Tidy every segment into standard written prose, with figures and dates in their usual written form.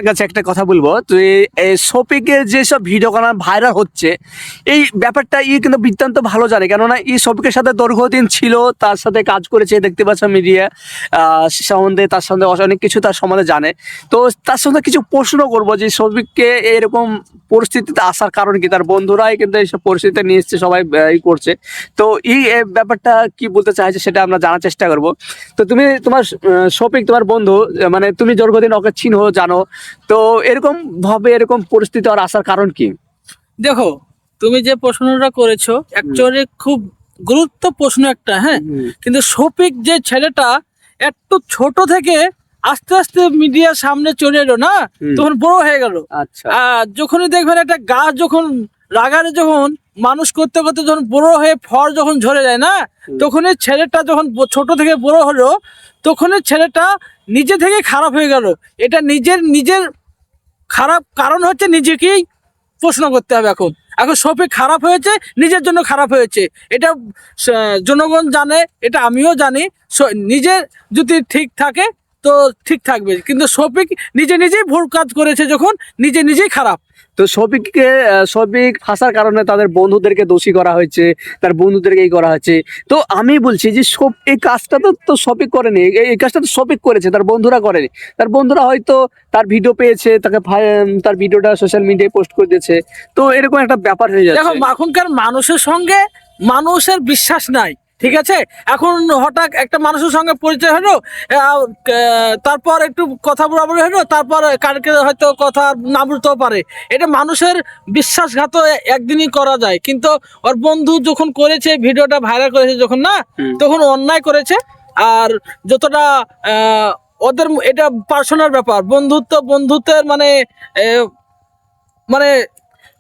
কাছে একটা কথা বলবো, তুই এই শফিকের যেসব ভিডিও করা ভাইরাল হচ্ছে, এই ব্যাপারটা কিন্তু বৃত্তান্ত ভালো জানে, কেননা শফিকের সাথে দীর্ঘদিন ছিল, তার সাথে কাজ করেছে, দেখতে পাচ্ছ মিডিয়া সম্বন্ধে, তার সঙ্গে অনেক কিছু তার সম্বন্ধে জানে। তো তার সঙ্গে কিছু প্রশ্ন করবো যে শফিককে এরকম পরিস্থিতিতে আসার কারণ কি, তার বন্ধুরাই কিন্তু এইসব পরিস্থিতিতে নিয়ে এসছে, সবাই করছে। তো এই ব্যাপারটা কি বলতে চাইছে সেটা আমরা জানার চেষ্টা করব। তো তুমি তোমার শফিক তোমার বন্ধু, মানে তুমি দীর্ঘদিন ওকে চিনো, জানো, তো এরকম ভাবে এরকম পরিস্থিতি আর আসার কারণ কি? দেখো, তুমি যে প্রশ্নটা করেছো অ্যাকচুয়ালি খুব গুরুত্ব প্রশ্ন একটা, হ্যাঁ। কিন্তু শফিক যে ছেলেটা একটু ছোট থেকে আস্তে আস্তে মিডিয়ার সামনে চলে এলো না, তখন বড় হয়ে গেল। আচ্ছা। যখনই দেখবেন একটা গাছ যখন লাগালে, যখন মানুষ করতে করতে যখন বড় হয়ে ফল যখন ঝরে যায় না, তখনই ছেলেটা যখন ছোট থেকে বড় হলো, তখনই ছেলেটা নিজে থেকে খারাপ হয়ে গেল। এটা নিজের নিজের খারাপ কারণ হচ্ছে নিজেকেই প্রশ্ন করতে হবে। এখন এখন শফিক খারাপ হয়েছে, নিজের জন্য খারাপ হয়েছে, এটা জনগণ জানে, এটা আমিও জানি। নিজের যদি ঠিক থাকে তো ঠিক থাকবে, কিন্তু শফিক নিজে নিজেই ভুল কাজ করেছে, যখন নিজে নিজেই খারাপ। তো শফিক ফাঁসার কারণে তাদের বন্ধুদেরকে দোষী করা হয়েছে, তার বন্ধুদেরকে এই করা হয়েছে। তো আমি বলছি যে এই কাজটা তো শফিক করেনি, এই কাজটা তো শফিক করেছে, তার বন্ধুরা করেনি। তার বন্ধুরা হয়তো তার ভিডিও পেয়েছে, তাকে তার ভিডিওটা সোশ্যাল মিডিয়ায় পোস্ট করে দিয়েছে। তো এরকম একটা ব্যাপার হয়ে যাচ্ছে। দেখো, এখনকার মানুষের সঙ্গে মানুষের বিশ্বাস নাই, ঠিক আছে। এখন হঠাৎ একটা মানুষের সঙ্গে পরিচয় হলো, তারপর একটু কথা বলাবলি হলো, তারপর কালকে হয়তো কথা না বলতেও পারে। এটা মানুষের বিশ্বাসঘাত একদিনই করা যায়, কিন্তু ওর বন্ধু যখন করেছে, ভিডিওটা ভাইরাল করেছে যখন, না তখন অন্যায় করেছে। আর যতটা ওদের এটা পার্সোনাল ব্যাপার, বন্ধুত্বের মানে মানে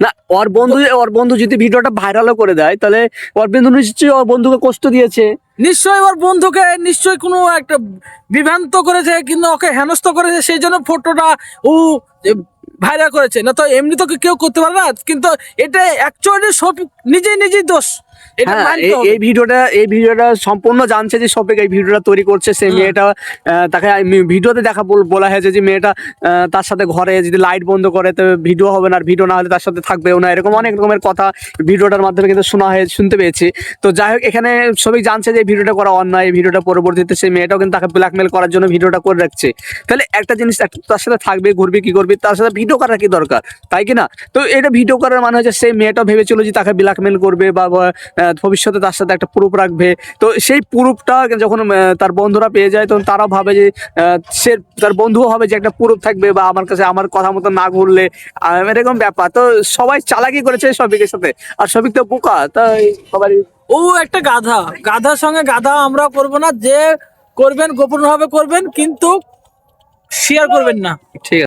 না, ওর বন্ধু যদি ভিডিওটা ভাইরালও করে দেয়, তাহলে ওর বন্ধু নিশ্চয়ই ওর বন্ধুকে কষ্ট দিয়েছে। নিশ্চয়ই ওর বন্ধুকে নিশ্চয়ই কোনো একটা বিভ্রান্ত করেছে, কিন্তু ওকে হেনস্থ করেছে, সেই জন্য ফটোটা ও ভাইরাল করেছে। না তো এমনি তো কেউ করতে পারে না। কিন্তু এটা অ্যাকচুয়ালি সব নিজেই নিজেই দোষ। এটা হ্যাঁ, মানতে হবে। এই ভিডিওটা সম্পূর্ণ জানছে যে শফিক এই ভিডিওটা তৈরি করছে। সেই মেয়েটা তাকে ভিডিওতে বলা হয়েছে যে মেয়েটা তার সাথে ঘরে যদি লাইট বন্ধ করে তো ভিডিও হবে না, আর ভিডিও না হলে তার সাথে থাকবেও না, এরকম অনেক রকমের কথা ভিডিওটার মাধ্যমে কিন্তু শুনতে পেয়েছি। তো যাই হোক, এখানে সবাই জানছে যে ভিডিওটা করা অন্যায়। এই ভিডিওটা পরবর্তীতে সেই মেয়েটাও কিন্তু তাকে ব্ল্যাকমেল করার জন্য ভিডিওটা করে রাখছে। তাহলে একটা জিনিস, তার সাথে থাকবে, ঘুরবি, কি করবি, তার সাথে ভিডিও করার কি দরকার, তাই কি না? তো এটা ভিডিও করার মানে হচ্ছে সেই মেয়েটাও ভেবেছিল যে তাকে ব্ল্যাকমেল করবে বা ভবিষ্যতে তার সাথে একটা প্রুফ রাখবে। তো সেই প্রুফটা যখন তার বন্ধুরা পেয়ে যায়, তখন তারাও ভাবে যে সে, তার বন্ধুও হবে যে একটা প্রুফ থাকবে, বা আমার কাছে আমার কথা মতো না ঘুরলে এরকম ব্যাপার। তো সবাই চালাকি করেছে শফিকের সাথে, আর শফিক তো বোকা, তাই সবারই। ও একটা গাধা, গাধার সঙ্গে গাধা আমরা করব না। যে করবেন গোপন ভাবে করবেন, কিন্তু শেয়ার করবেন না। ঠিক আছে।